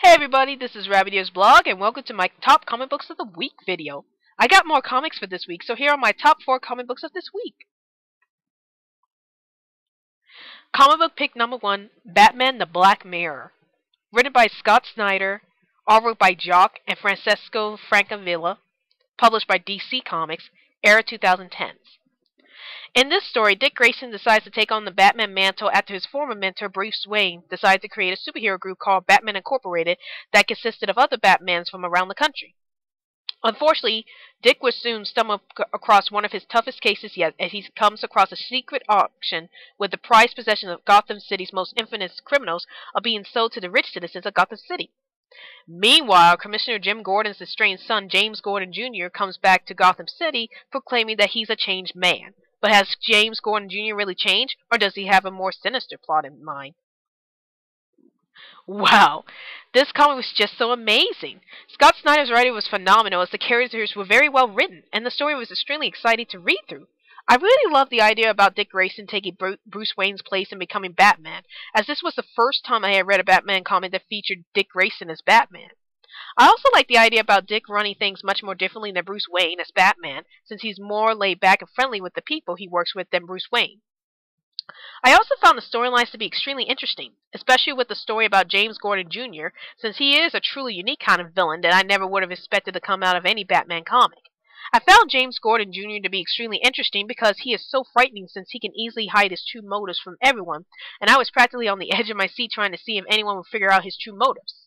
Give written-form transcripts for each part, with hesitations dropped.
Hey everybody, this is Rabbitearsblog, and welcome to my top comic books of the week video. I got more comics for this week, so here are my top 4 comic books of this week. Comic book pick number 1, Batman the Black Mirror. Written by Scott Snyder, artwork by Jock and Francesco Francavilla, published by DC Comics, era 2010s. In this story, Dick Grayson decides to take on the Batman mantle after his former mentor, Bruce Wayne, decides to create a superhero group called Batman Incorporated that consisted of other Batmans from around the country. Unfortunately, Dick would soon stumble across one of his toughest cases yet as he comes across a secret auction with the prized possession of Gotham City's most infamous criminals are being sold to the rich citizens of Gotham City. Meanwhile, Commissioner Jim Gordon's estranged son, James Gordon Jr., comes back to Gotham City proclaiming that he's a changed man. But has James Gordon Jr. really changed, or does he have a more sinister plot in mind? Wow, this comic was just so amazing. Scott Snyder's writing was phenomenal as the characters were very well written, and the story was extremely exciting to read through. I really love the idea about Dick Grayson taking Bruce Wayne's place and becoming Batman, as this was the first time I had read a Batman comic that featured Dick Grayson as Batman. I also like the idea about Dick running things much more differently than Bruce Wayne as Batman, since he's more laid back and friendly with the people he works with than Bruce Wayne. I also found the storylines to be extremely interesting, especially with the story about James Gordon Jr., since he is a truly unique kind of villain that I never would have expected to come out of any Batman comic. I found James Gordon Jr. to be extremely interesting because he is so frightening since he can easily hide his true motives from everyone, and I was practically on the edge of my seat trying to see if anyone would figure out his true motives.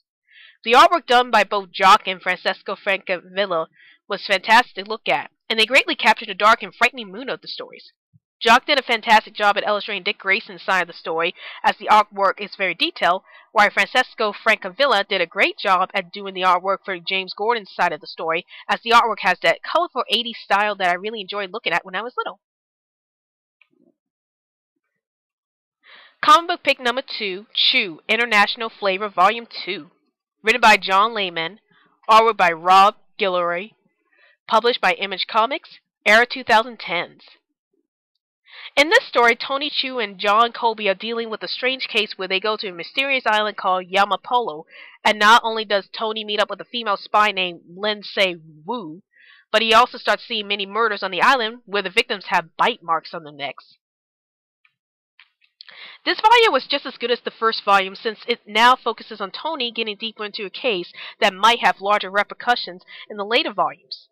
The artwork done by both Jock and Francesco Francavilla was fantastic to look at, and they greatly captured the dark and frightening mood of the stories. Jock did a fantastic job at illustrating Dick Grayson's side of the story, as the artwork is very detailed, while Francesco Francavilla did a great job at doing the artwork for James Gordon's side of the story, as the artwork has that colorful 80s style that I really enjoyed looking at when I was little. Comic book pick number 2, Chew, International Flavor, Volume 2. Written by John Layman, artwork by Rob Guillory, published by Image Comics, era 2010s. In this story, Tony Chu and John Colby are dealing with a strange case where they go to a mysterious island called Yamapolo, and not only does Tony meet up with a female spy named Lindsay Wu, but he also starts seeing many murders on the island where the victims have bite marks on their necks. This volume was just as good as the first volume since it now focuses on Tony getting deeper into a case that might have larger repercussions in the later volumes.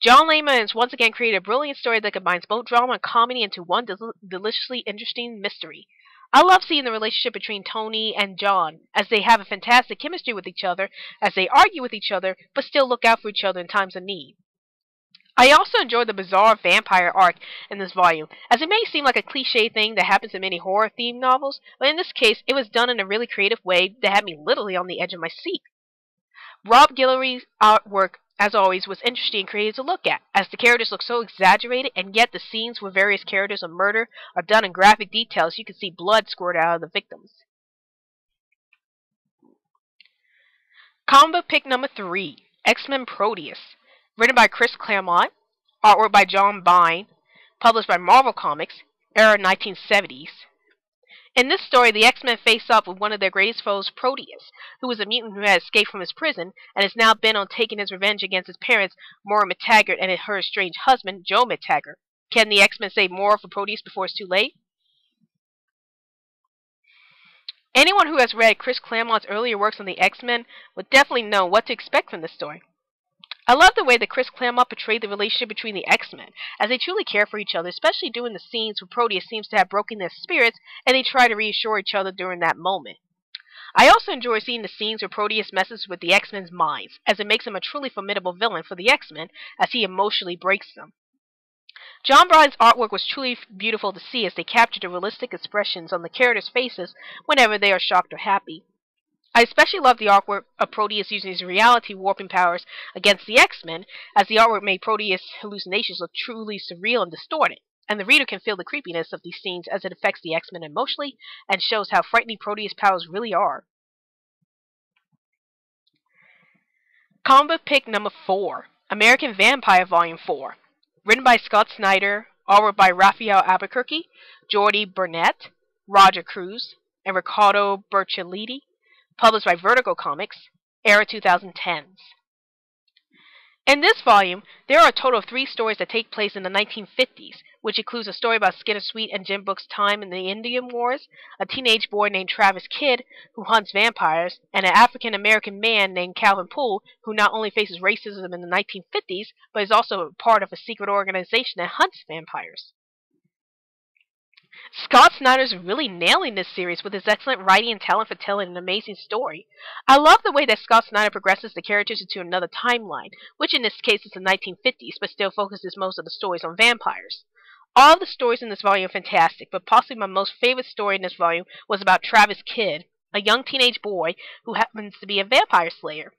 John Layman has once again created a brilliant story that combines both drama and comedy into one deliciously interesting mystery. I love seeing the relationship between Tony and John, as they have a fantastic chemistry with each other, as they argue with each other, but still look out for each other in times of need. I also enjoyed the bizarre vampire arc in this volume, as it may seem like a cliche thing that happens in many horror-themed novels, but in this case, it was done in a really creative way that had me literally on the edge of my seat. Rob Guillory's artwork, as always, was interesting and creative to look at, as the characters look so exaggerated, and yet the scenes where various characters of murder are done in graphic details. You can see blood squirt out of the victims. Comic book pick number 3, X-Men Proteus. Written by Chris Claremont, artwork by John Byrne, published by Marvel Comics, era 1970s. In this story, the X-Men face off with one of their greatest foes, Proteus, who is a mutant who had escaped from his prison and is now bent on taking his revenge against his parents, Maura McTaggart, and her estranged husband, Joe McTaggart. Can the X-Men save Maura for Proteus before it's too late? Anyone who has read Chris Claremont's earlier works on the X-Men would definitely know what to expect from this story. I love the way that Chris Claremont portrayed the relationship between the X-Men, as they truly care for each other, especially during the scenes where Proteus seems to have broken their spirits, and they try to reassure each other during that moment. I also enjoy seeing the scenes where Proteus messes with the X-Men's minds, as it makes him a truly formidable villain for the X-Men, as he emotionally breaks them. John Byrne's artwork was truly beautiful to see as they captured the realistic expressions on the characters' faces whenever they are shocked or happy. I especially love the artwork of Proteus using his reality warping powers against the X-Men, as the artwork made Proteus' hallucinations look truly surreal and distorted, and the reader can feel the creepiness of these scenes as it affects the X-Men emotionally and shows how frightening Proteus' powers really are. Comic book pick number 4, American Vampire Volume 4. Written by Scott Snyder, artwork by Raphael Albuquerque, Jordi Burnett, Roger Cruz, and Riccardo Bercellidi, published by Vertigo Comics, era 2010s. In this volume, there are a total of 3 stories that take place in the 1950s, which includes a story about Skinner Sweet and Jim Book's time in the Indian Wars, a teenage boy named Travis Kidd who hunts vampires, and an African-American man named Calvin Poole who not only faces racism in the 1950s, but is also a part of a secret organization that hunts vampires. Scott Snyder's really nailing this series with his excellent writing and talent for telling an amazing story. I love the way that Scott Snyder progresses the characters into another timeline, which in this case is the 1950s, but still focuses most of the stories on vampires. All of the stories in this volume are fantastic, but possibly my most favorite story in this volume was about Travis Kidd, a young teenage boy who happens to be a vampire slayer.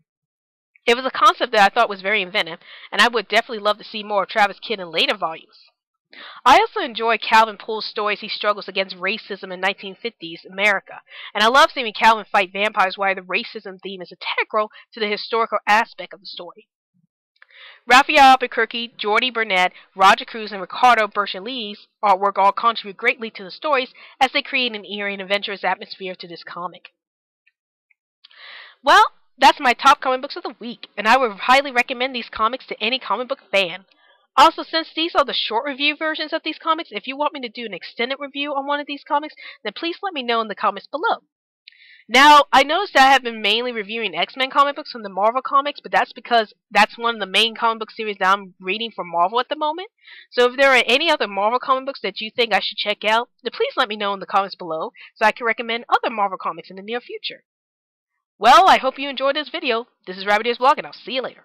It was a concept that I thought was very inventive, and I would definitely love to see more of Travis Kidd in later volumes. I also enjoy Calvin Poole's stories he struggles against racism in 1950s America, and I love seeing Calvin fight vampires while the racism theme is integral to the historical aspect of the story. Raphael Albuquerque, Jordi Burnett, Roger Cruz, and Ricardo Berchelli's artwork all contribute greatly to the stories as they create an eerie and adventurous atmosphere to this comic. Well, that's my top comic books of the week, and I would highly recommend these comics to any comic book fan. Also, since these are the short review versions of these comics, if you want me to do an extended review on one of these comics, then please let me know in the comments below. Now, I noticed that I have been mainly reviewing X-Men comic books from the Marvel comics, but that's because that's one of the main comic book series that I'm reading for Marvel at the moment. So if there are any other Marvel comic books that you think I should check out, then please let me know in the comments below so I can recommend other Marvel comics in the near future. Well, I hope you enjoyed this video. This is Rabbitearsblog, and I'll see you later.